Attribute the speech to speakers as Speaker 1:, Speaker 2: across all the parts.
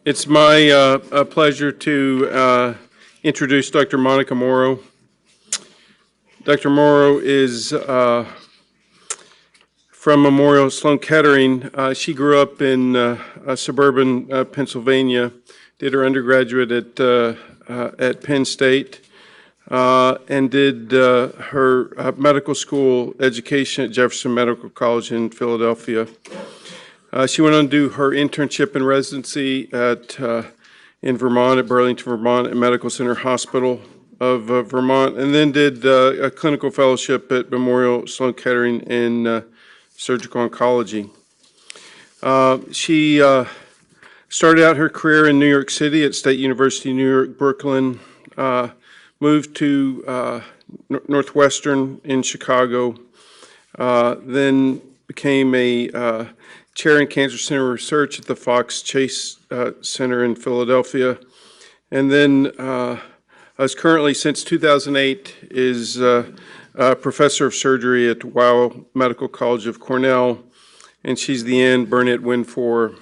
Speaker 1: It's my pleasure to introduce Dr. Monica Morrow. Dr. Morrow is from Memorial Sloan Kettering. She grew up in suburban Pennsylvania, did her undergraduate at Penn State, and did her medical school education at Jefferson Medical College in Philadelphia. She went on to do her internship and residency in Vermont, at Burlington, Vermont, at Medical Center Hospital of Vermont, and then did a clinical fellowship at Memorial Sloan Kettering in surgical oncology. She started out her career in New York City at State University, New York, Brooklyn, moved to Northwestern in Chicago, then became a chair in Cancer Center Research at the Fox Chase Center in Philadelphia, and then is currently, since 2008, is professor of surgery at Weill Medical College of Cornell, and she's the Ann Burnett Winfor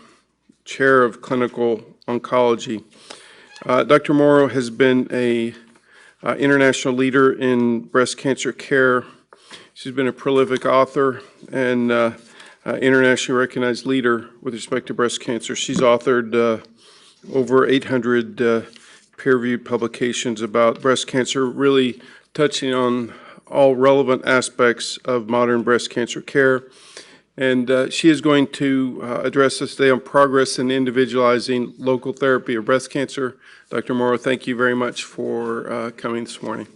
Speaker 1: Chair of Clinical Oncology. Dr. Morrow has been a international leader in breast cancer care. She's been a prolific author and internationally recognized leader with respect to breast cancer. She's authored over 800 peer-reviewed publications about breast cancer, really touching on all relevant aspects of modern breast cancer care. And she is going to address us today on progress in individualizing local therapy of breast cancer. Dr. Morrow, thank you very much for coming this morning.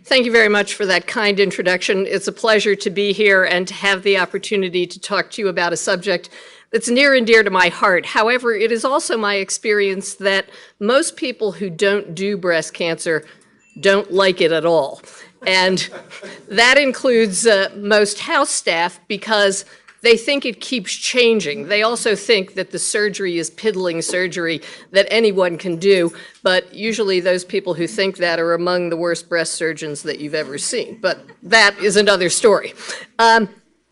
Speaker 2: Thank you very much for that kind introduction. It's a pleasure to be here and to have the opportunity to talk to you about a subject that's near and dear to my heart. However, it is also my experience that most people who don't do breast cancer don't like it at all. And that includes most house staff, because they think it keeps changing. They also think that the surgery is piddling surgery that anyone can do, but usually those people who think that are among the worst breast surgeons that you've ever seen. But that is another story.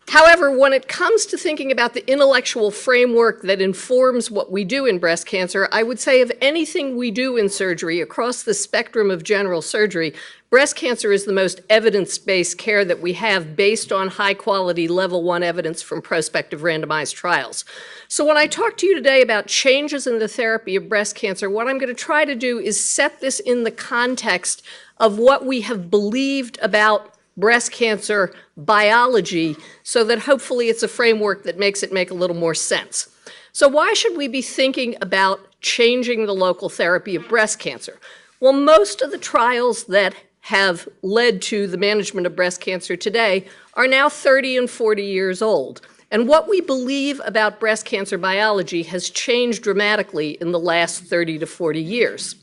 Speaker 2: However, when it comes to thinking about the intellectual framework that informs what we do in breast cancer, I would say of anything we do in surgery across the spectrum of general surgery, breast cancer is the most evidence-based care that we have based on high-quality level 1 evidence from prospective randomized trials. So when I talk to you today about changes in the therapy of breast cancer, what I'm going to try to do is set this in the context of what we have believed about breast cancer biology, so that hopefully it's a framework that makes it make a little more sense. So why should we be thinking about changing the local therapy of breast cancer? Well, most of the trials that have led to the management of breast cancer today are now 30 and 40 years old. And what we believe about breast cancer biology has changed dramatically in the last 30 to 40 years.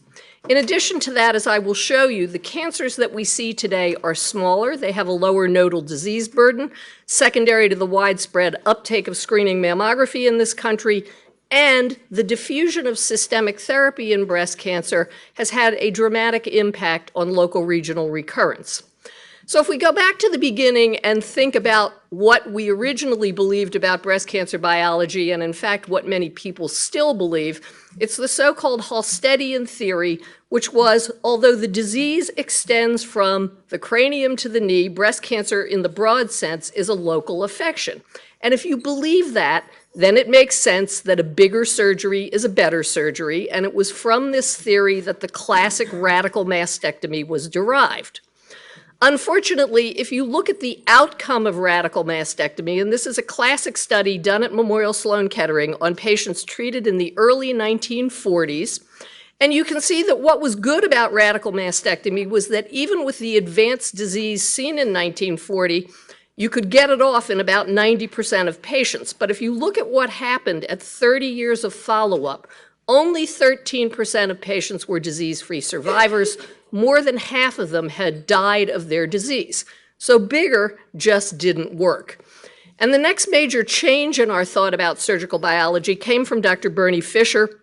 Speaker 2: In addition to that, as I will show you, the cancers that we see today are smaller. They have a lower nodal disease burden, secondary to the widespread uptake of screening mammography in this country, and the diffusion of systemic therapy in breast cancer has had a dramatic impact on local regional recurrence. So if we go back to the beginning and think about what we originally believed about breast cancer biology, and in fact what many people still believe, it's the so-called Halstedian theory, which was, although the disease extends from the cranium to the knee, breast cancer in the broad sense is a local affection. And if you believe that, then it makes sense that a bigger surgery is a better surgery, and it was from this theory that the classic radical mastectomy was derived. Unfortunately, if you look at the outcome of radical mastectomy, and this is a classic study done at Memorial Sloan Kettering on patients treated in the early 1940s, and you can see that what was good about radical mastectomy was that even with the advanced disease seen in 1940, you could get it off in about 90% of patients. But if you look at what happened at 30 years of follow-up, only 13% of patients were disease-free survivors. More than half of them had died of their disease. So bigger just didn't work. And the next major change in our thought about surgical biology came from Dr. Bernie Fisher,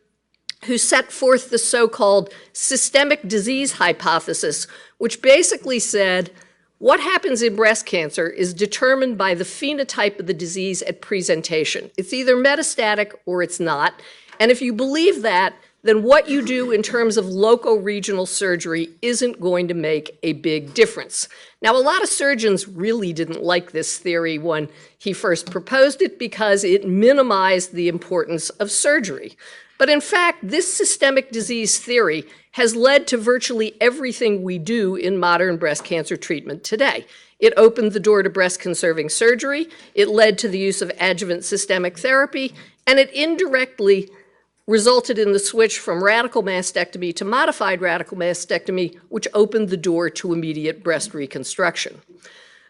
Speaker 2: who set forth the so-called systemic disease hypothesis, which basically said, What happens in breast cancer is determined by the phenotype of the disease at presentation. It's either metastatic or it's not. And if you believe that, then what you do in terms of loco-regional surgery isn't going to make a big difference. Now, a lot of surgeons really didn't like this theory when he first proposed it because it minimized the importance of surgery. But in fact, this systemic disease theory has led to virtually everything we do in modern breast cancer treatment today. It opened the door to breast-conserving surgery, it led to the use of adjuvant systemic therapy, and it indirectly resulted in the switch from radical mastectomy to modified radical mastectomy, which opened the door to immediate breast reconstruction.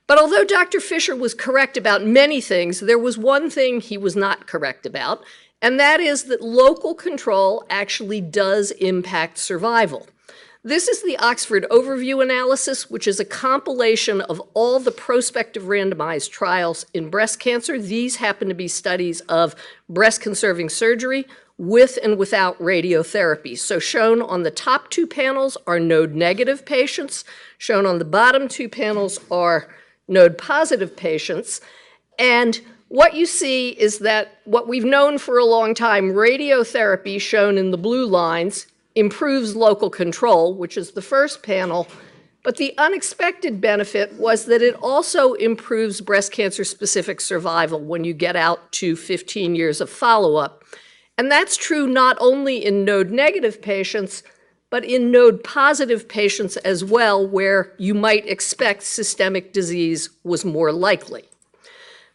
Speaker 2: But although Dr. Fisher was correct about many things, there was one thing he was not correct about, and that is that local control actually does impact survival. This is the Oxford Overview Analysis, which is a compilation of all the prospective randomized trials in breast cancer. These happen to be studies of breast-conserving surgery with and without radiotherapy. So shown on the top two panels are node-negative patients. Shown on the bottom two panels are node-positive patients. And what you see is that what we've known for a long time, radiotherapy, shown in the blue lines, improves local control, which is the first panel. But the unexpected benefit was that it also improves breast cancer-specific survival when you get out to 15 years of follow-up. And that's true not only in node-negative patients, but in node-positive patients as well, where you might expect systemic disease was more likely.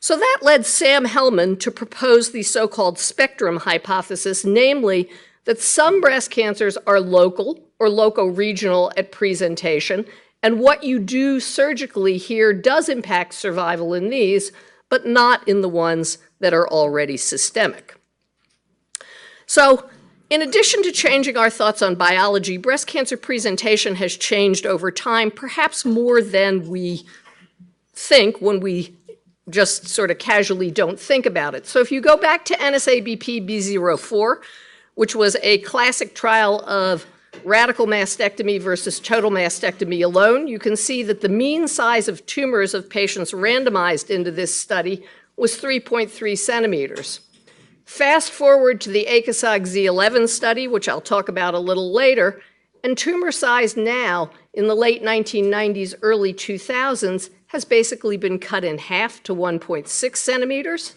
Speaker 2: So that led Sam Hellman to propose the so-called spectrum hypothesis, namely that some breast cancers are local or loco-regional at presentation, and what you do surgically here does impact survival in these, but not in the ones that are already systemic. So, in addition to changing our thoughts on biology, breast cancer presentation has changed over time, perhaps more than we think when we just sort of casually don't think about it. So if you go back to NSABP B04, which was a classic trial of radical mastectomy versus total mastectomy alone, you can see that the mean size of tumors of patients randomized into this study was 3.3 centimeters. Fast forward to the ACOSOG Z11 study, which I'll talk about a little later, and tumor size now in the late 1990s, early 2000s has basically been cut in half to 1.6 centimeters.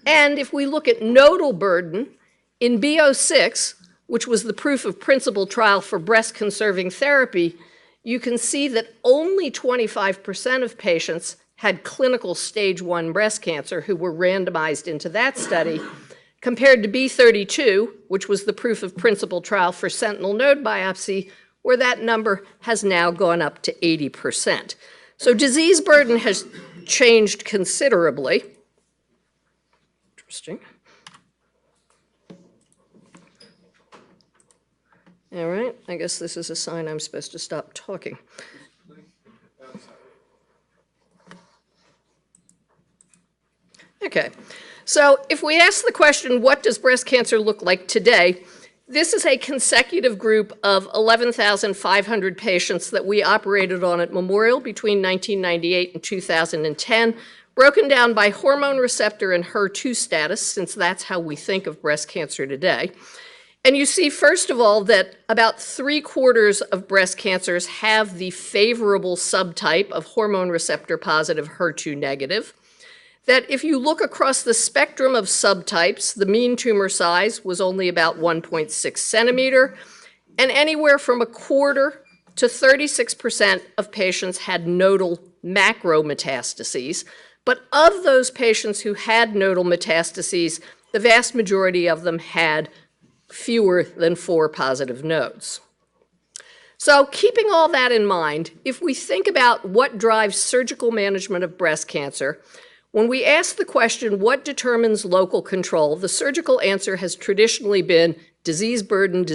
Speaker 2: And if we look at nodal burden, in B06, which was the proof of principle trial for breast-conserving therapy, you can see that only 25% of patients had clinical stage 1 breast cancer who were randomized into that study, compared to B32, which was the proof of principle trial for sentinel node biopsy, where that number has now gone up to 80%. So disease burden has changed considerably. Interesting. All right, I guess this is a sign I'm supposed to stop talking. Okay, so if we ask the question, what does breast cancer look like today? This is a consecutive group of 11,500 patients that we operated on at Memorial between 1998 and 2010, broken down by hormone receptor and HER2 status, since that's how we think of breast cancer today. And you see, first of all, that about 3/4 of breast cancers have the favorable subtype of hormone receptor positive, HER2 negative. That if you look across the spectrum of subtypes, the mean tumor size was only about 1.6 centimeter, and anywhere from 1/4 to 36% of patients had nodal macrometastases. But of those patients who had nodal metastases, the vast majority of them had fewer than 4 positive nodes. So keeping all that in mind, if we think about what drives surgical management of breast cancer, when we ask the question, what determines local control, the surgical answer has traditionally been disease burden, and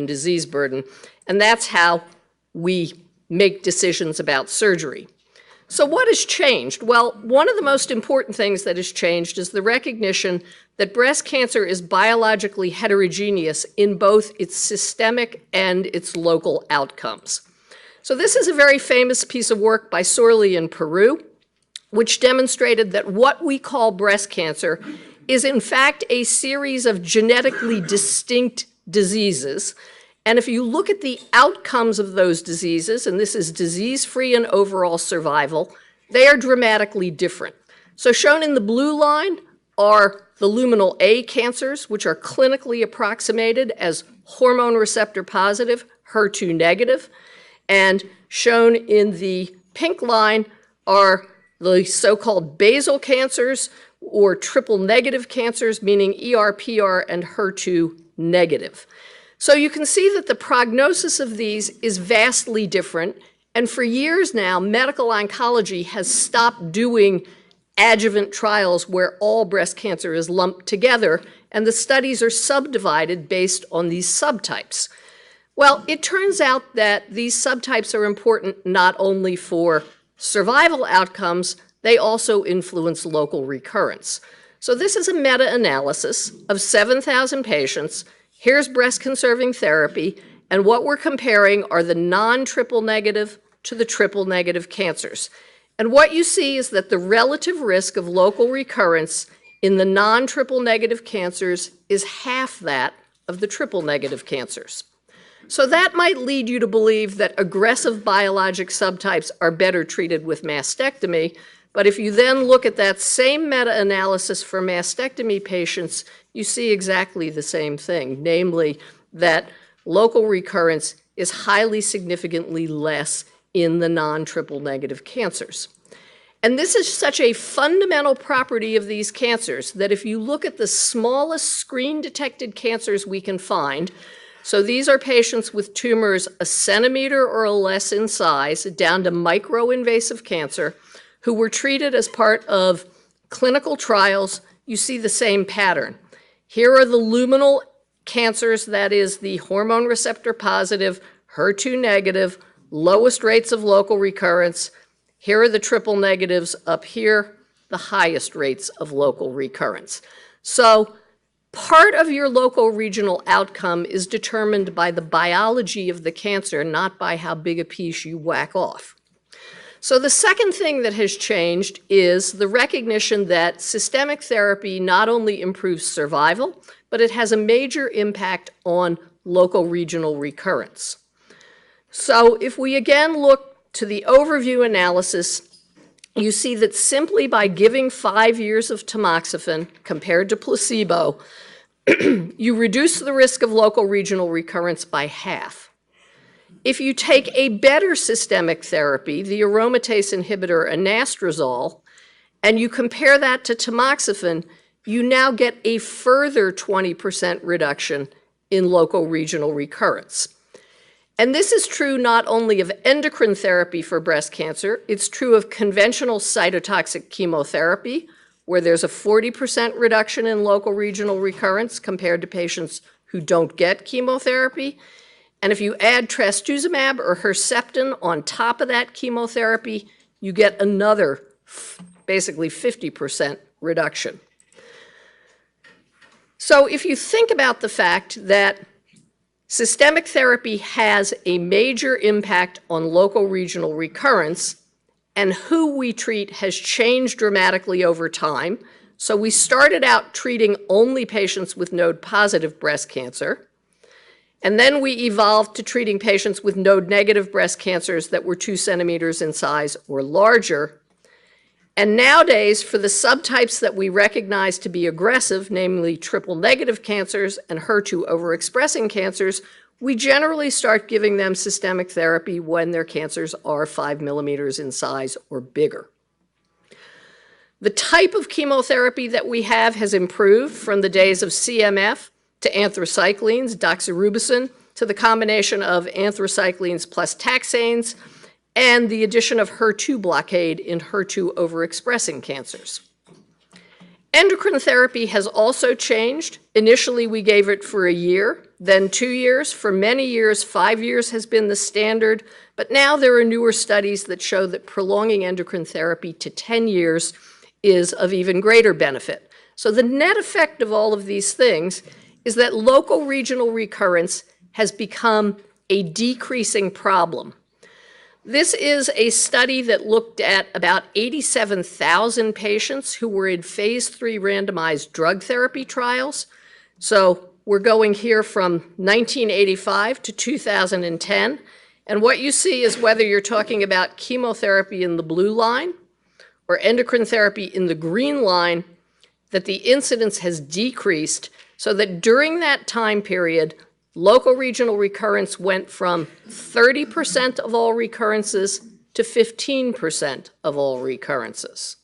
Speaker 2: disease burden, and that's how we make decisions about surgery. So what has changed? Well, one of the most important things that has changed is the recognition that breast cancer is biologically heterogeneous in both its systemic and its local outcomes. So this is a very famous piece of work by Sorley in Peru, which demonstrated that what we call breast cancer is in fact a series of genetically distinct diseases. And if you look at the outcomes of those diseases, and this is disease-free and overall survival, they are dramatically different. So shown in the blue line are the luminal A cancers, which are clinically approximated as hormone receptor positive, HER2 negative. And shown in the pink line are the so-called basal cancers or triple negative cancers, meaning ER, PR, and HER2 negative. So you can see that the prognosis of these is vastly different. And for years now, medical oncology has stopped doing adjuvant trials where all breast cancer is lumped together, and the studies are subdivided based on these subtypes. Well, it turns out that these subtypes are important not only for survival outcomes, they also influence local recurrence. So this is a meta-analysis of 7,000 patients. Here's breast-conserving therapy, and what we're comparing are the non-triple negative to the triple negative cancers. And what you see is that the relative risk of local recurrence in the non-triple negative cancers is half that of the triple negative cancers. So that might lead you to believe that aggressive biologic subtypes are better treated with mastectomy, but if you then look at that same meta-analysis for mastectomy patients, you see exactly the same thing, namely that local recurrence is highly significantly less in the non-triple negative cancers. And this is such a fundamental property of these cancers that if you look at the smallest screen-detected cancers we can find, so these are patients with tumors a centimeter or less in size, down to microinvasive cancer, who were treated as part of clinical trials, you see the same pattern. Here are the luminal cancers, that is the hormone receptor positive, HER2 negative, lowest rates of local recurrence. Here are the triple negatives. Up here, the highest rates of local recurrence. So part of your local regional outcome is determined by the biology of the cancer, not by how big a piece you whack off. So the second thing that has changed is the recognition that systemic therapy not only improves survival, but it has a major impact on local regional recurrence. So if we again look to the overview analysis, you see that simply by giving 5 years of tamoxifen compared to placebo, you reduce the risk of local regional recurrence by half. If you take a better systemic therapy, the aromatase inhibitor anastrozole, and you compare that to tamoxifen, you now get a further 20% reduction in local regional recurrence. And this is true not only of endocrine therapy for breast cancer, it's true of conventional cytotoxic chemotherapy, where there's a 40% reduction in local regional recurrence compared to patients who don't get chemotherapy. And if you add trastuzumab or Herceptin on top of that chemotherapy, you get another basically 50% reduction. So if you think about the fact that systemic therapy has a major impact on local regional recurrence, and who we treat has changed dramatically over time. So we started out treating only patients with node-positive breast cancer, and then we evolved to treating patients with node-negative breast cancers that were 2 centimeters in size or larger. And nowadays, for the subtypes that we recognize to be aggressive, namely triple-negative cancers and HER2 overexpressing cancers, we generally start giving them systemic therapy when their cancers are 5 millimeters in size or bigger. The type of chemotherapy that we have has improved from the days of CMF to anthracyclines, doxorubicin, to the combination of anthracyclines plus taxanes, and the addition of HER2 blockade in HER2 overexpressing cancers. Endocrine therapy has also changed. Initially, we gave it for a year, then 2 years. For many years, 5 years has been the standard, but now there are newer studies that show that prolonging endocrine therapy to 10 years is of even greater benefit. So the net effect of all of these things is that local regional recurrence has become a decreasing problem. This is a study that looked at about 87,000 patients who were in phase 3 randomized drug therapy trials. So we're going here from 1985 to 2010. And what you see is whether you're talking about chemotherapy in the blue line or endocrine therapy in the green line, that the incidence has decreased so that during that time period, local regional recurrence went from 30% of all recurrences to 15% of all recurrences.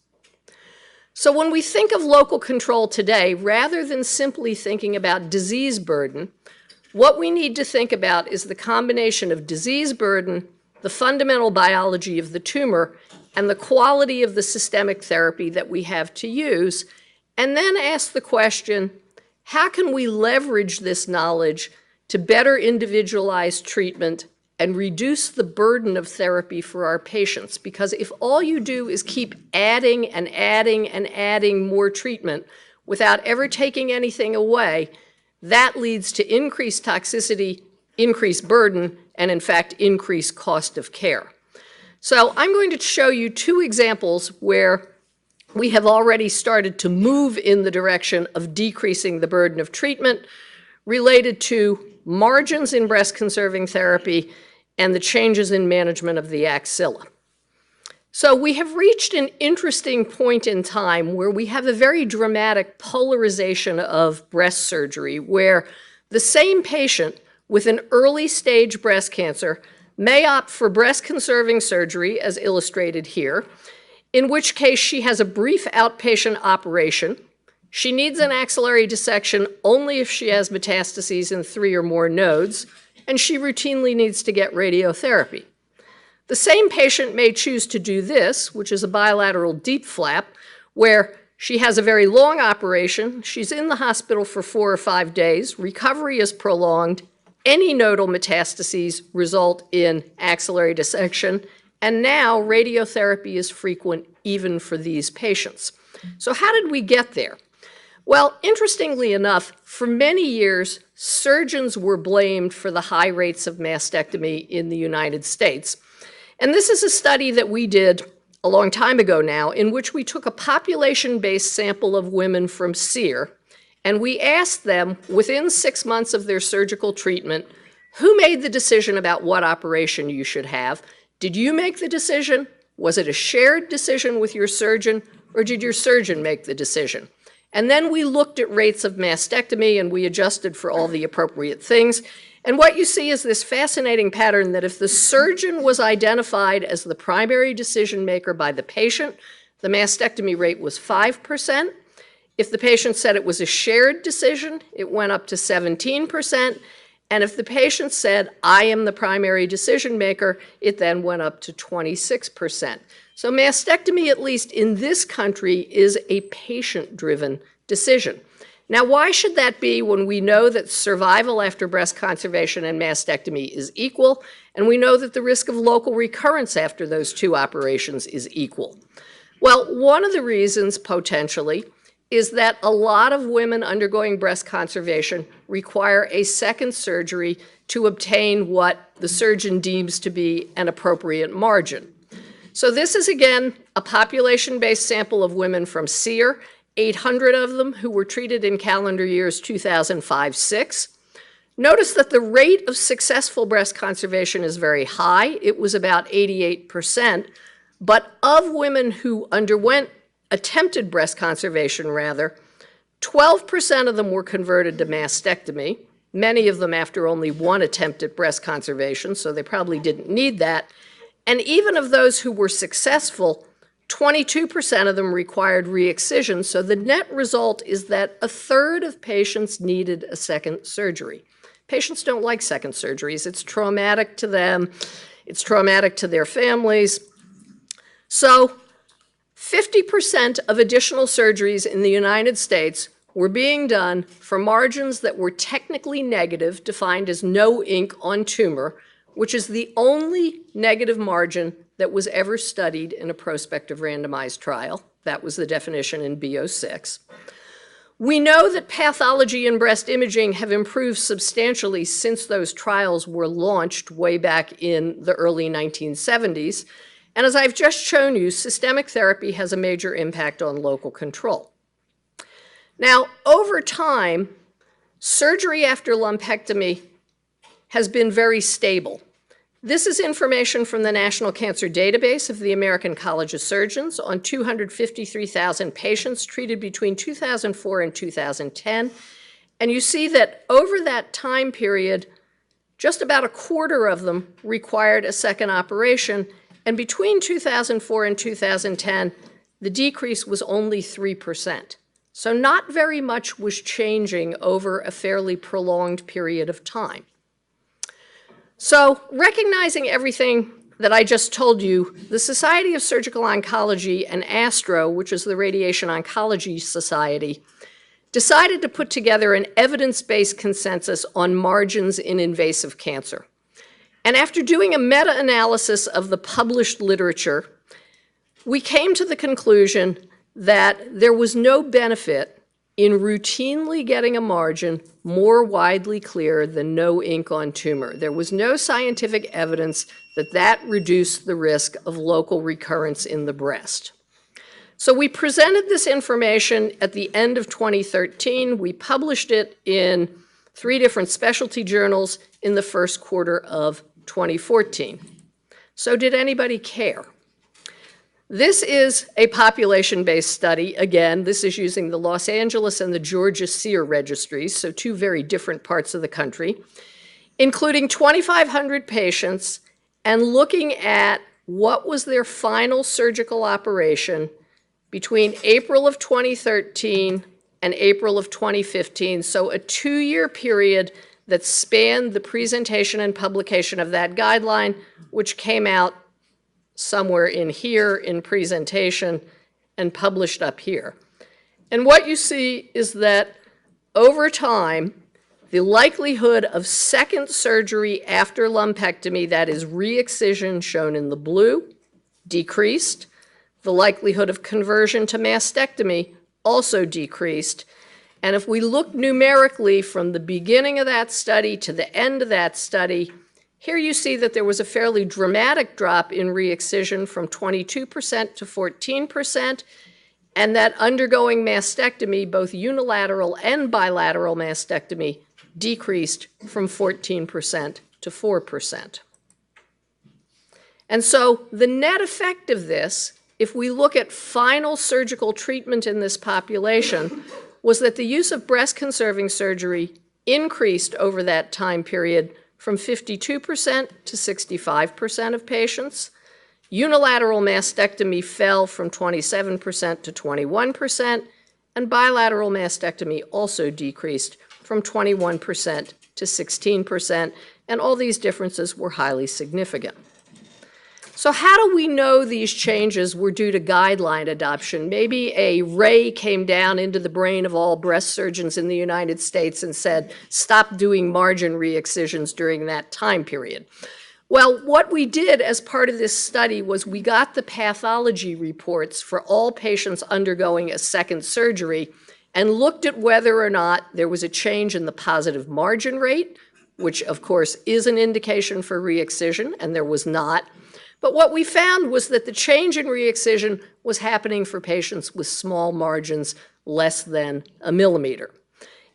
Speaker 2: So when we think of local control today, rather than simply thinking about disease burden, what we need to think about is the combination of disease burden, the fundamental biology of the tumor, and the quality of the systemic therapy that we have to use, and then ask the question, how can we leverage this knowledge to better individualize treatment and reduce the burden of therapy for our patients? Because if all you do is keep adding and adding and adding more treatment without ever taking anything away, that leads to increased toxicity, increased burden, and in fact, increased cost of care. So I'm going to show you two examples where we have already started to move in the direction of decreasing the burden of treatment related to margins in breast-conserving therapy and the changes in management of the axilla. So we have reached an interesting point in time where we have a very dramatic polarization of breast surgery, where the same patient with an early-stage breast cancer may opt for breast-conserving surgery, as illustrated here, in which case she has a brief outpatient operation. She needs an axillary dissection only if she has metastases in 3 or more nodes, and she routinely needs to get radiotherapy. The same patient may choose to do this, which is a bilateral deep flap, where she has a very long operation, she's in the hospital for 4 or 5 days, recovery is prolonged, any nodal metastases result in axillary dissection, and now radiotherapy is frequent even for these patients. So how did we get there? Well, interestingly enough, for many years, surgeons were blamed for the high rates of mastectomy in the United States. And this is a study that we did a long time ago now, in which we took a population-based sample of women from SEER, and we asked them, within 6 months of their surgical treatment, who made the decision about what operation you should have? Did you make the decision? Was it a shared decision with your surgeon, or did your surgeon make the decision? And then we looked at rates of mastectomy, and we adjusted for all the appropriate things. And what you see is this fascinating pattern that if the surgeon was identified as the primary decision maker by the patient, the mastectomy rate was 5%. If the patient said it was a shared decision, it went up to 17%. And if the patient said, I am the primary decision maker, it then went up to 26%. So mastectomy, at least in this country, is a patient-driven decision. Now, why should that be when we know that survival after breast conservation and mastectomy is equal, and we know that the risk of local recurrence after those 2 operations is equal? Well, one of the reasons, potentially, is that a lot of women undergoing breast conservation require a second surgery to obtain what the surgeon deems to be an appropriate margin. So this is, again, a population-based sample of women from SEER, 800 of them who were treated in calendar years 2005-6. Notice that the rate of successful breast conservation is very high. It was about 88%. But of women who attempted breast conservation, 12% of them were converted to mastectomy, many of them after only 1 attempt at breast conservation, so they probably didn't need that. And even of those who were successful, 22% of them required re-excision, so the net result is that 1/3 of patients needed a second surgery. Patients don't like second surgeries. It's traumatic to them. It's traumatic to their families. So 50% of additional surgeries in the United States were being done for margins that were technically negative, defined as no ink on tumor, which is the only negative margin that was ever studied in a prospective randomized trial. That was the definition in B06. We know that pathology in breast imaging have improved substantially since those trials were launched way back in the early 1970s. And as I've just shown you, systemic therapy has a major impact on local control. Now, over time, surgery after lumpectomy has been very stable. This is information from the National Cancer Database of the American College of Surgeons on 253,000 patients treated between 2004 and 2010. And you see that over that time period, just about a quarter of them required a second operation. And between 2004 and 2010, the decrease was only 3%. So not very much was changing over a fairly prolonged period of time. So recognizing everything that I just told you, the Society of Surgical Oncology and ASTRO, which is the Radiation Oncology Society, decided to put together an evidence-based consensus on margins in invasive cancer. And after doing a meta-analysis of the published literature, we came to the conclusion that there was no benefit in routinely getting a margin more widely clear than no ink on tumor. There was no scientific evidence that that reduced the risk of local recurrence in the breast. So we presented this information at the end of 2013. We published it in 3 different specialty journals in the first quarter of 2014. So did anybody care? This is a population-based study. Again, this is using the Los Angeles and the Georgia SEER registries, so 2 very different parts of the country, including 2,500 patients and looking at what was their final surgical operation between April of 2013 and April of 2015, so a 2-year period that spanned the presentation and publication of that guideline, which came out somewhere in here in presentation and published up here. And what you see is that over time, the likelihood of second surgery after lumpectomy, that is re-excision shown in the blue, decreased. The likelihood of conversion to mastectomy also decreased. And if we look numerically from the beginning of that study to the end of that study, here you see that there was a fairly dramatic drop in re-excision from 22% to 14%, and that undergoing mastectomy, both unilateral and bilateral mastectomy, decreased from 14% to 4%. And so the net effect of this, if we look at final surgical treatment in this population, was that the use of breast-conserving surgery increased over that time period from 52% to 65% of patients. Unilateral mastectomy fell from 27% to 21%, and bilateral mastectomy also decreased from 21% to 16%, and all these differences were highly significant. So how do we know these changes were due to guideline adoption? Maybe a ray came down into the brain of all breast surgeons in the United States and said, stop doing margin re-excisions during that time period. Well, what we did as part of this study was we got the pathology reports for all patients undergoing a second surgery and looked at whether or not there was a change in the positive margin rate, which of course is an indication for re-excision, and there was not. But what we found was that the change in re-excision was happening for patients with small margins less than a millimeter.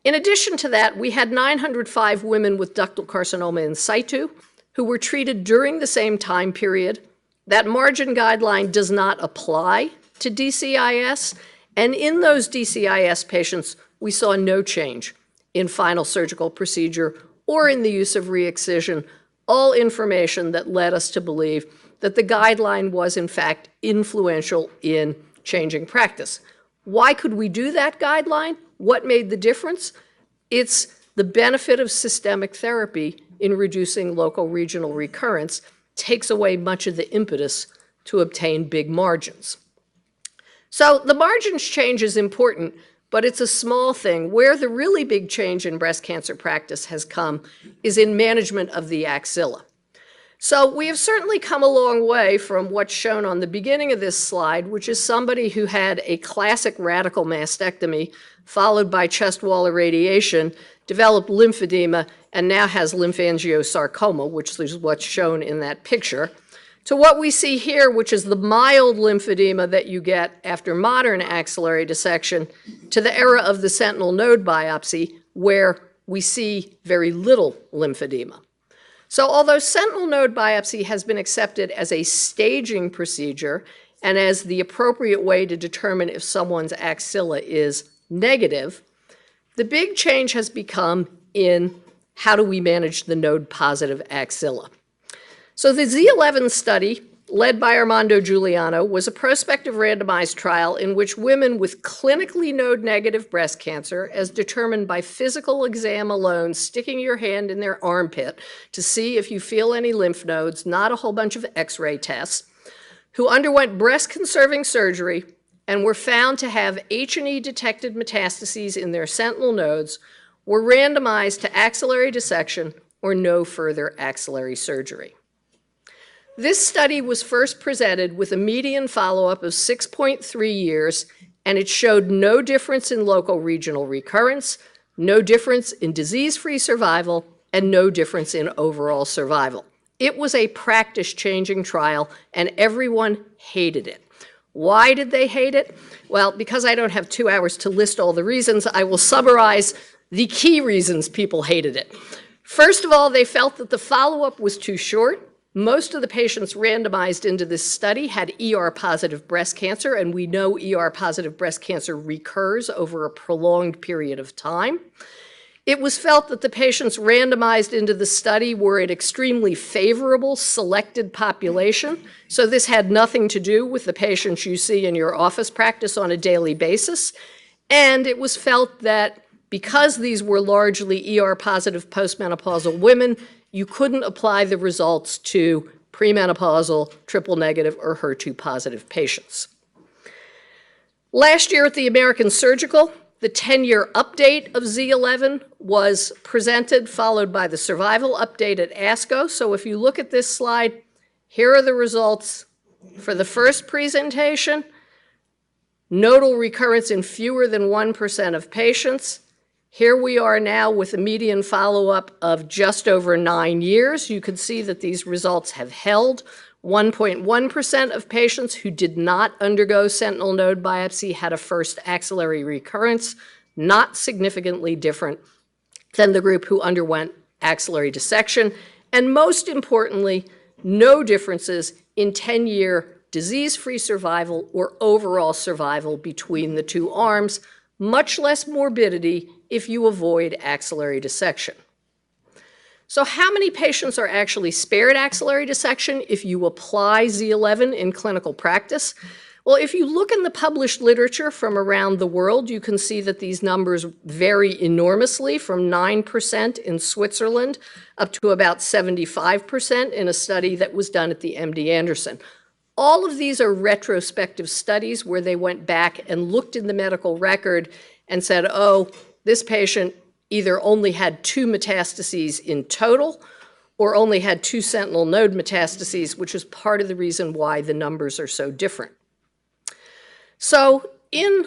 Speaker 2: In addition to that, we had 905 women with ductal carcinoma in situ who were treated during the same time period. That margin guideline does not apply to DCIS, and in those DCIS patients, we saw no change in final surgical procedure or in the use of re-excision, all information that led us to believe that the guideline was in fact influential in changing practice. Why could we do that guideline? What made the difference? It's the benefit of systemic therapy in reducing local regional recurrence takes away much of the impetus to obtain big margins. So the margins change is important, but it's a small thing. Where the really big change in breast cancer practice has come is in management of the axilla. So we have certainly come a long way from what's shown on the beginning of this slide, which is somebody who had a classic radical mastectomy followed by chest wall irradiation, developed lymphedema, and now has lymphangiosarcoma, which is what's shown in that picture, to what we see here, which is the mild lymphedema that you get after modern axillary dissection, to the era of the sentinel node biopsy, where we see very little lymphedema. So although sentinel node biopsy has been accepted as a staging procedure and as the appropriate way to determine if someone's axilla is negative, the big change has become in how do we manage the node-positive axilla. So the Z11 study, led by Armando Giuliano, was a prospective randomized trial in which women with clinically node-negative breast cancer, as determined by physical exam alone, sticking your hand in their armpit to see if you feel any lymph nodes, not a whole bunch of X-ray tests, who underwent breast-conserving surgery and were found to have H&E detected metastases in their sentinel nodes, were randomized to axillary dissection or no further axillary surgery. This study was first presented with a median follow-up of 6.3 years, and it showed no difference in local regional recurrence, no difference in disease-free survival, and no difference in overall survival. It was a practice-changing trial, and everyone hated it. Why did they hate it? Well, because I don't have 2 hours to list all the reasons, I will summarize the key reasons people hated it. First of all, they felt that the follow-up was too short. Most of the patients randomized into this study had ER-positive breast cancer, and we know ER-positive breast cancer recurs over a prolonged period of time. It was felt that the patients randomized into the study were an extremely favorable selected population, so this had nothing to do with the patients you see in your office practice on a daily basis. And it was felt that because these were largely ER-positive postmenopausal women, you couldn't apply the results to premenopausal, triple-negative, or HER2-positive patients. Last year at the American Surgical, the 10-year update of Z11 was presented, followed by the survival update at ASCO. So if you look at this slide, here are the results for the first presentation. Nodal recurrence in fewer than 1% of patients. Here we are now with a median follow-up of just over 9 years. You can see that these results have held. 1.1% of patients who did not undergo sentinel node biopsy had a first axillary recurrence, not significantly different than the group who underwent axillary dissection. And most importantly, no differences in 10-year disease-free survival or overall survival between the two arms, much less morbidity if you avoid axillary dissection. So how many patients are actually spared axillary dissection if you apply Z11 in clinical practice? Well, if you look in the published literature from around the world, you can see that these numbers vary enormously, from 9% in Switzerland up to about 75% in a study that was done at the MD Anderson. All of these are retrospective studies where they went back and looked in the medical record and said, oh, this patient either only had 2 metastases in total or only had 2 sentinel node metastases, which is part of the reason why the numbers are so different. So in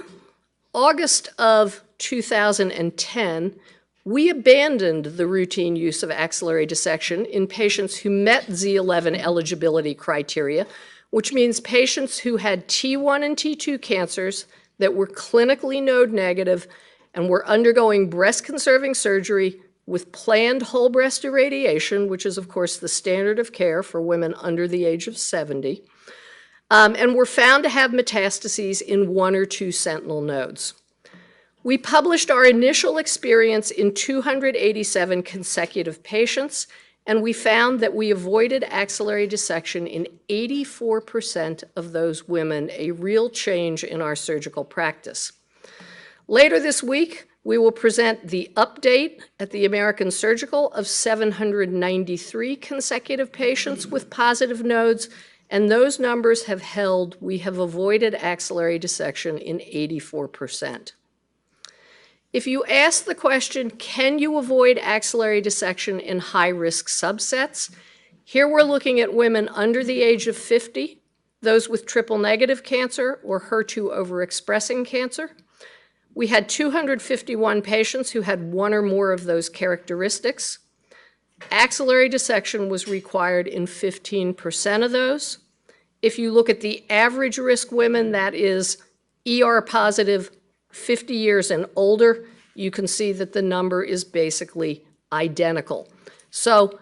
Speaker 2: August of 2010, we abandoned the routine use of axillary dissection in patients who met Z11 eligibility criteria, which means patients who had T1 and T2 cancers that were clinically node negative and were undergoing breast-conserving surgery with planned whole breast irradiation, which is, of course, the standard of care for women under the age of 70, and were found to have metastases in 1 or 2 sentinel nodes. We published our initial experience in 287 consecutive patients, and we found that we avoided axillary dissection in 84% of those women, a real change in our surgical practice. Later this week, we will present the update at the American Surgical of 793 consecutive patients with positive nodes, and those numbers have held. We have avoided axillary dissection in 84%. If you ask the question, can you avoid axillary dissection in high-risk subsets? Here we're looking at women under the age of 50, those with triple-negative cancer or HER2 overexpressing cancer. We had 251 patients who had one or more of those characteristics. Axillary dissection was required in 15% of those. If you look at the average risk women, that is ER positive, 50 years and older, you can see that the number is basically identical. So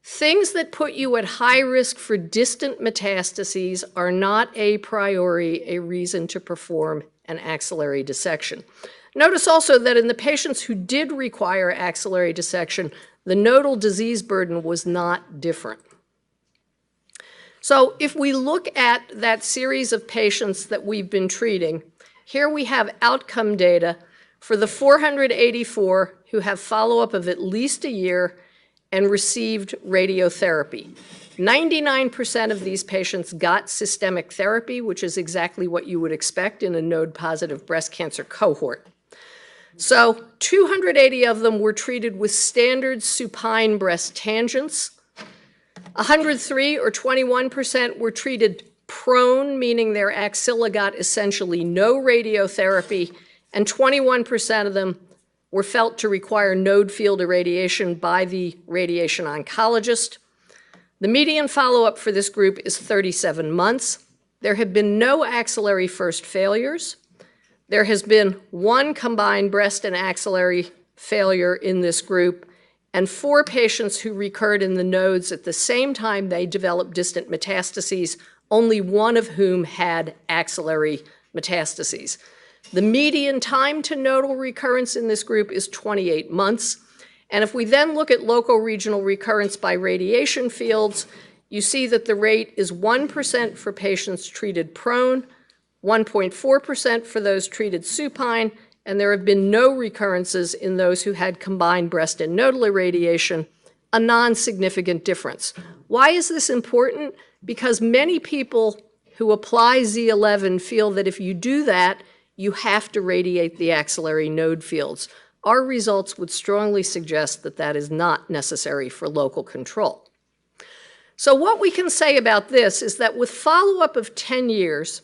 Speaker 2: things that put you at high risk for distant metastases are not a priori a reason to perform an axillary dissection. Notice also that in the patients who did require axillary dissection, the nodal disease burden was not different. So if we look at that series of patients that we've been treating, here we have outcome data for the 484 who have follow-up of at least a year and received radiotherapy. 99% of these patients got systemic therapy, which is exactly what you would expect in a node-positive breast cancer cohort. So 280 of them were treated with standard supine breast tangents. 103, or 21%, were treated prone, meaning their axilla got essentially no radiotherapy, and 21% of them were felt to require node field irradiation by the radiation oncologist. The median follow-up for this group is 37 months. There have been no axillary first failures. There has been one combined breast and axillary failure in this group, and 4 patients who recurred in the nodes at the same time they developed distant metastases, only one of whom had axillary metastases. The median time to nodal recurrence in this group is 28 months. And if we then look at local regional recurrence by radiation fields, you see that the rate is 1% for patients treated prone, 1.4% for those treated supine, and there have been no recurrences in those who had combined breast and nodal irradiation, a non-significant difference. Why is this important? Because many people who apply Z11 feel that if you do that, you have to radiate the axillary node fields. Our results would strongly suggest that that is not necessary for local control. So what we can say about this is that with follow-up of 10 years,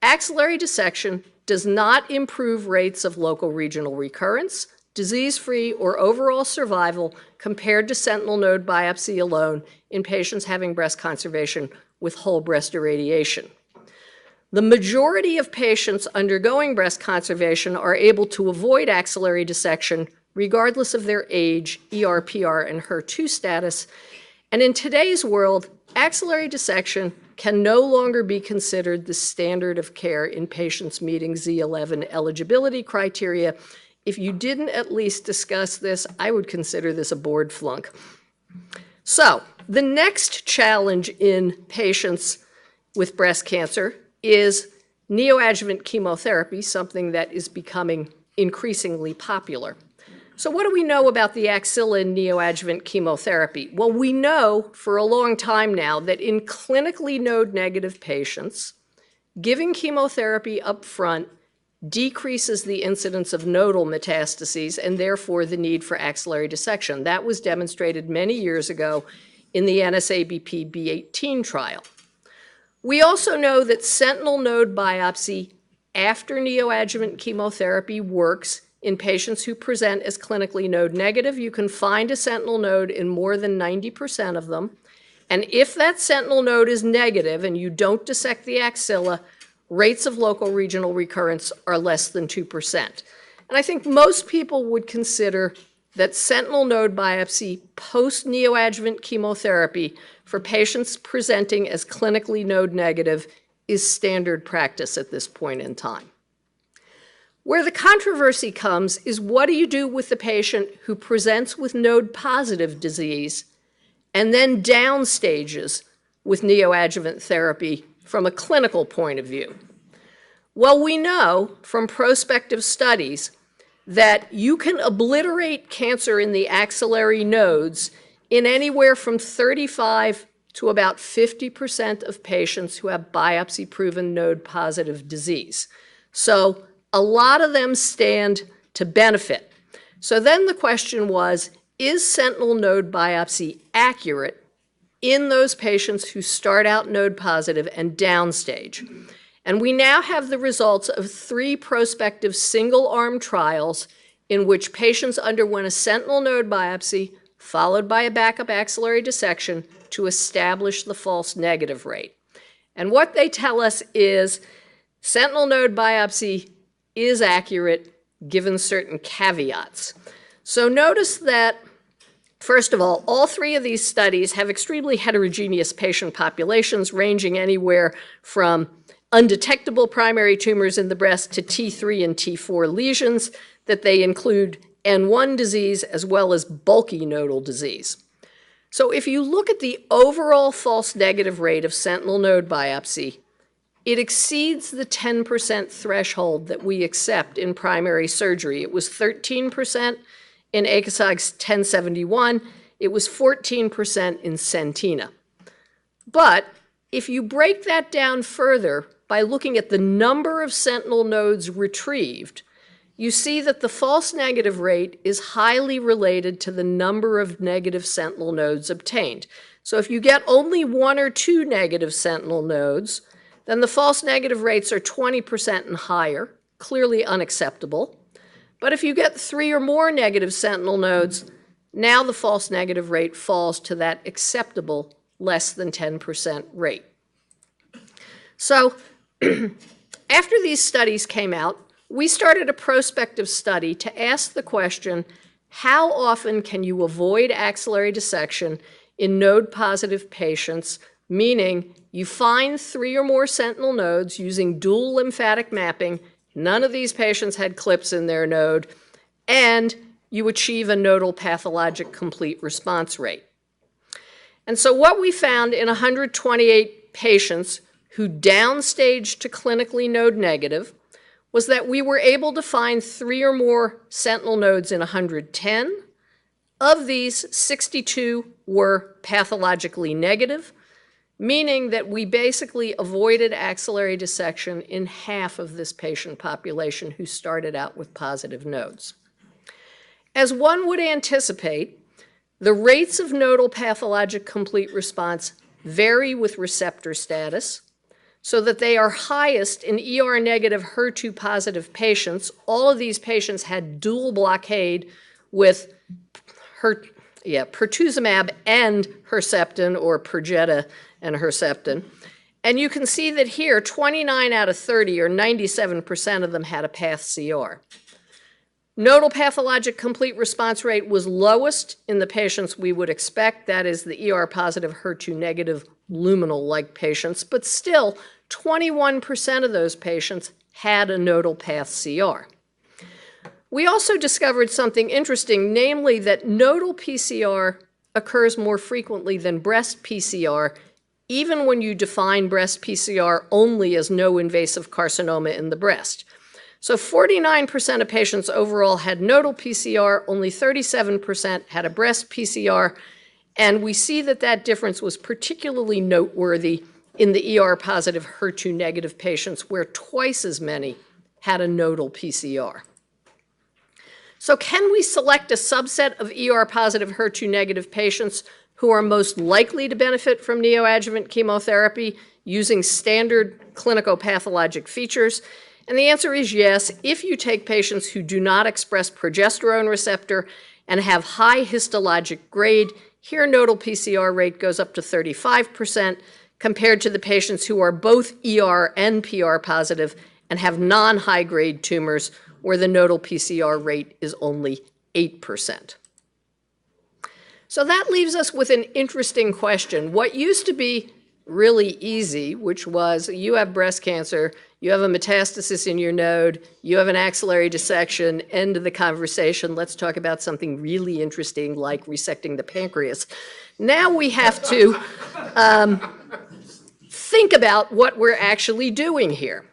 Speaker 2: axillary dissection does not improve rates of local regional recurrence, disease-free, or overall survival compared to sentinel node biopsy alone in patients having breast conservation with whole breast irradiation. The majority of patients undergoing breast conservation are able to avoid axillary dissection regardless of their age, ER, PR, and HER2 status. And in today's world, axillary dissection can no longer be considered the standard of care in patients meeting Z11 eligibility criteria. If you didn't at least discuss this, I would consider this a board flunk. So the next challenge in patients with breast cancer is neoadjuvant chemotherapy, something that is becoming increasingly popular. So what do we know about the axilla in neoadjuvant chemotherapy? Well, we know for a long time now that in clinically node-negative patients, giving chemotherapy up front decreases the incidence of nodal metastases and therefore the need for axillary dissection. That was demonstrated many years ago in the NSABP B18 trial. We also know that sentinel node biopsy after neoadjuvant chemotherapy works in patients who present as clinically node negative. You can find a sentinel node in more than 90% of them. And if that sentinel node is negative and you don't dissect the axilla, rates of local regional recurrence are less than 2%. And I think most people would consider that sentinel node biopsy post-neoadjuvant chemotherapy for patients presenting as clinically node negative is standard practice at this point in time. Where the controversy comes is, what do you do with the patient who presents with node positive disease and then down stages with neoadjuvant therapy from a clinical point of view? Well, we know from prospective studies that you can obliterate cancer in the axillary nodes in anywhere from 35 to about 50% of patients who have biopsy-proven node-positive disease. So a lot of them stand to benefit. So then the question was, is sentinel node biopsy accurate in those patients who start out node positive and downstage. And we now have the results of 3 prospective single-arm trials in which patients underwent a sentinel node biopsy followed by a backup axillary dissection to establish the false negative rate. And what they tell us is sentinel node biopsy is accurate given certain caveats. So notice that, first of all 3 of these studies have extremely heterogeneous patient populations ranging anywhere from undetectable primary tumors in the breast to T3 and T4 lesions, that they include N1 disease as well as bulky nodal disease. So if you look at the overall false negative rate of sentinel node biopsy, it exceeds the 10% threshold that we accept in primary surgery. It was 13% in ACOSOG's 1071. It was 14% in Sentina. But if you break that down further by looking at the number of sentinel nodes retrieved, you see that the false negative rate is highly related to the number of negative sentinel nodes obtained. So if you get only 1 or 2 negative sentinel nodes, then the false negative rates are 20% and higher, clearly unacceptable. But if you get 3 or more negative sentinel nodes, now the false negative rate falls to that acceptable less than 10% rate. So after these studies came out, we started a prospective study to ask the question, how often can you avoid axillary dissection in node-positive patients, meaning you find 3 or more sentinel nodes using dual lymphatic mapping, none of these patients had clips in their node, and you achieve a nodal pathologic complete response rate. And so what we found in 128 patients who downstaged to clinically node negative was that we were able to find 3 or more sentinel nodes in 110. Of these, 62 were pathologically negative, meaning that we basically avoided axillary dissection in half of this patient population who started out with positive nodes. As one would anticipate, the rates of nodal pathologic complete response vary with receptor status, so that they are highest in ER-negative, HER2-positive patients. All of these patients had dual blockade with pertuzumab and Herceptin, or Perjeta and Herceptin. And you can see that here, 29 out of 30, or 97% of them, had a path CR. Nodal pathologic complete response rate was lowest in the patients we would expect, that is the ER-positive, HER2-negative, luminal-like patients, but still, 21% of those patients had a nodal path CR. We also discovered something interesting, namely that nodal PCR occurs more frequently than breast PCR, even when you define breast PCR only as no invasive carcinoma in the breast. So 49% of patients overall had nodal PCR, only 37% had a breast PCR, and we see that that difference was particularly noteworthy in the ER-positive, HER2-negative patients, where twice as many had a nodal PCR. So can we select a subset of ER-positive, HER2-negative patients who are most likely to benefit from neoadjuvant chemotherapy using standard clinicopathologic features? And the answer is yes, if you take patients who do not express progesterone receptor and have high histologic grade. Here, nodal PCR rate goes up to 35%, compared to the patients who are both ER and PR positive and have non-high-grade tumors, where the nodal PCR rate is only 8%. So that leaves us with an interesting question. What used to be really easy, which was you have breast cancer, you have a metastasis in your node, you have an axillary dissection, end of the conversation, let's talk about something really interesting like resecting the pancreas. Now we have to think about what we're actually doing here.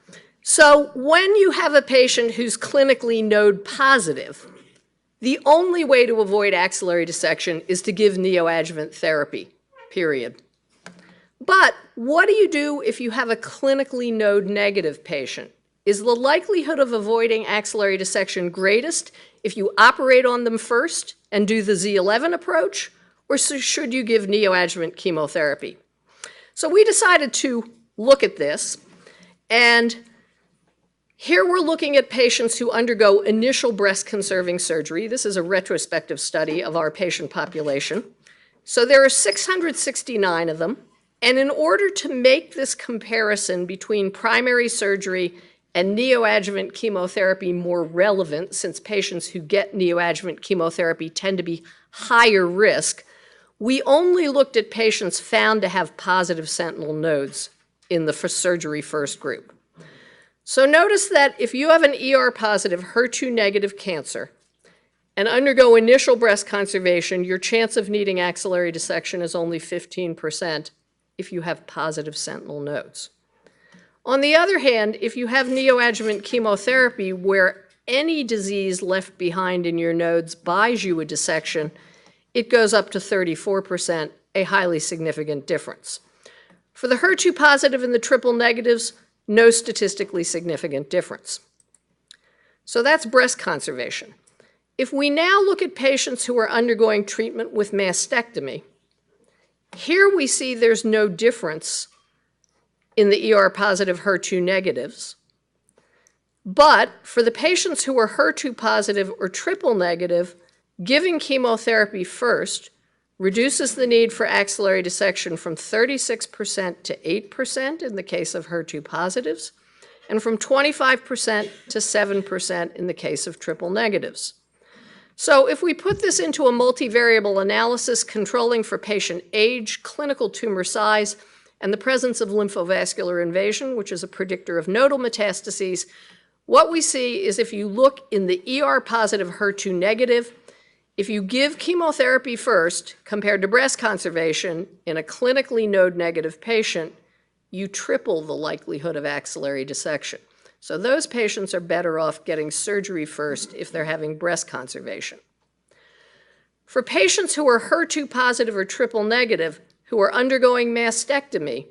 Speaker 2: So when you have a patient who's clinically node positive, the only way to avoid axillary dissection is to give neoadjuvant therapy, period. But what do you do if you have a clinically node negative patient? Is the likelihood of avoiding axillary dissection greatest if you operate on them first and do the Z11 approach, or should you give neoadjuvant chemotherapy? So we decided to look at this, and here we're looking at patients who undergo initial breast-conserving surgery. This is a retrospective study of our patient population. So there are 669 of them, and in order to make this comparison between primary surgery and neoadjuvant chemotherapy more relevant, since patients who get neoadjuvant chemotherapy tend to be higher risk, we only looked at patients found to have positive sentinel nodes in the surgery first group. So notice that if you have an ER-positive, HER2-negative cancer and undergo initial breast conservation, your chance of needing axillary dissection is only 15% if you have positive sentinel nodes. On the other hand, if you have neoadjuvant chemotherapy where any disease left behind in your nodes buys you a dissection, it goes up to 34%, a highly significant difference. For the HER2-positive and the triple negatives, no statistically significant difference. So that's breast conservation. If we now look at patients who are undergoing treatment with mastectomy, here we see there's no difference in the ER-positive HER2 negatives. But for the patients who are HER2 positive or triple negative, giving chemotherapy first reduces the need for axillary dissection from 36% to 8% in the case of HER2 positives, and from 25% to 7% in the case of triple negatives. So if we put this into a multivariable analysis controlling for patient age, clinical tumor size, and the presence of lymphovascular invasion, which is a predictor of nodal metastases, what we see is if you look in the ER-positive HER2 negative, if you give chemotherapy first compared to breast conservation in a clinically node-negative patient, you triple the likelihood of axillary dissection. So those patients are better off getting surgery first if they're having breast conservation. For patients who are HER2 positive or triple negative who are undergoing mastectomy,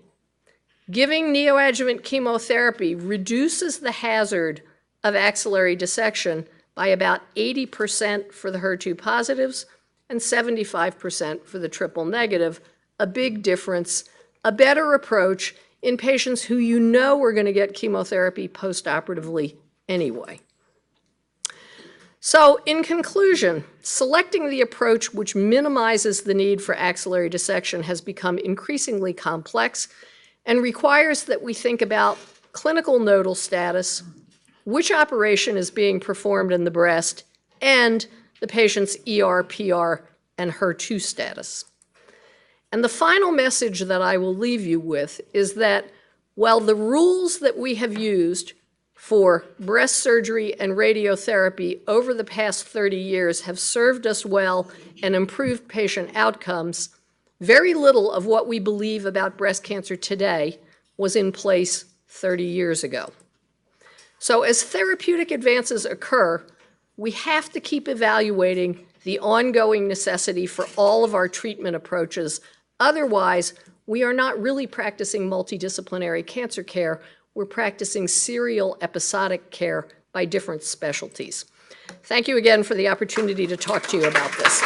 Speaker 2: giving neoadjuvant chemotherapy reduces the hazard of axillary dissection by about 80% for the HER2 positives and 75% for the triple negative, a big difference, a better approach in patients who you know are going to get chemotherapy postoperatively anyway. So in conclusion, selecting the approach which minimizes the need for axillary dissection has become increasingly complex and requires that we think about clinical nodal status, which operation is being performed in the breast, and the patient's ER, PR, and HER2 status. And the final message that I will leave you with is that while the rules that we have used for breast surgery and radiotherapy over the past 30 years have served us well and improved patient outcomes, very little of what we believe about breast cancer today was in place 30 years ago. So as therapeutic advances occur, we have to keep evaluating the ongoing necessity for all of our treatment approaches. Otherwise, we are not really practicing multidisciplinary cancer care. We're practicing serial episodic care by different specialties. Thank you again for the opportunity to talk to you about this.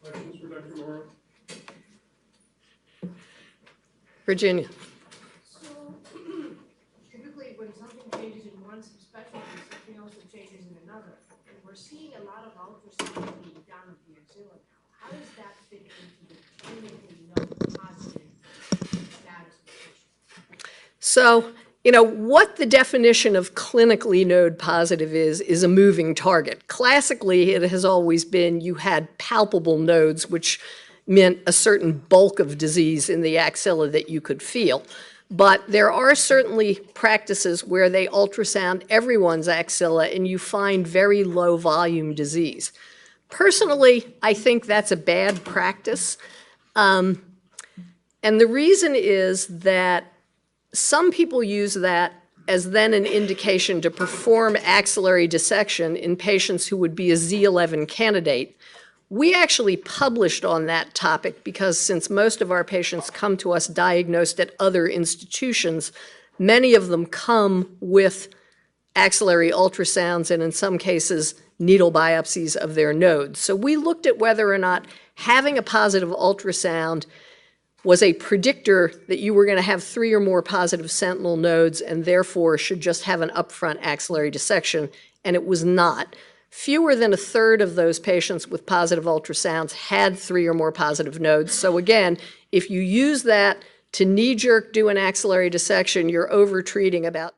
Speaker 1: Questions for Dr. Morrow?
Speaker 2: Virginia.
Speaker 3: So, typically when something changes in one subspecialty, something also changes in another. And we're seeing a lot of ultrasound being done of the axilla now. How does that fit into the clinically known positive status of the patient?
Speaker 2: So, what the definition of clinically node positive is a moving target. Classically, it has always been you had palpable nodes, which meant a certain bulk of disease in the axilla that you could feel. But there are certainly practices where they ultrasound everyone's axilla and you find very low volume disease. Personally, I think that's a bad practice. And the reason is that some people use that as then an indication to perform axillary dissection in patients who would be a Z11 candidate. We actually published on that topic because since most of our patients come to us diagnosed at other institutions, many of them come with axillary ultrasounds and in some cases needle biopsies of their nodes. So we looked at whether or not having a positive ultrasound was a predictor that you were going to have 3 or more positive sentinel nodes and therefore should just have an upfront axillary dissection, and it was not. Fewer than a third of those patients with positive ultrasounds had 3 or more positive nodes. So again, if you use that to knee-jerk do an axillary dissection, you're over-treating about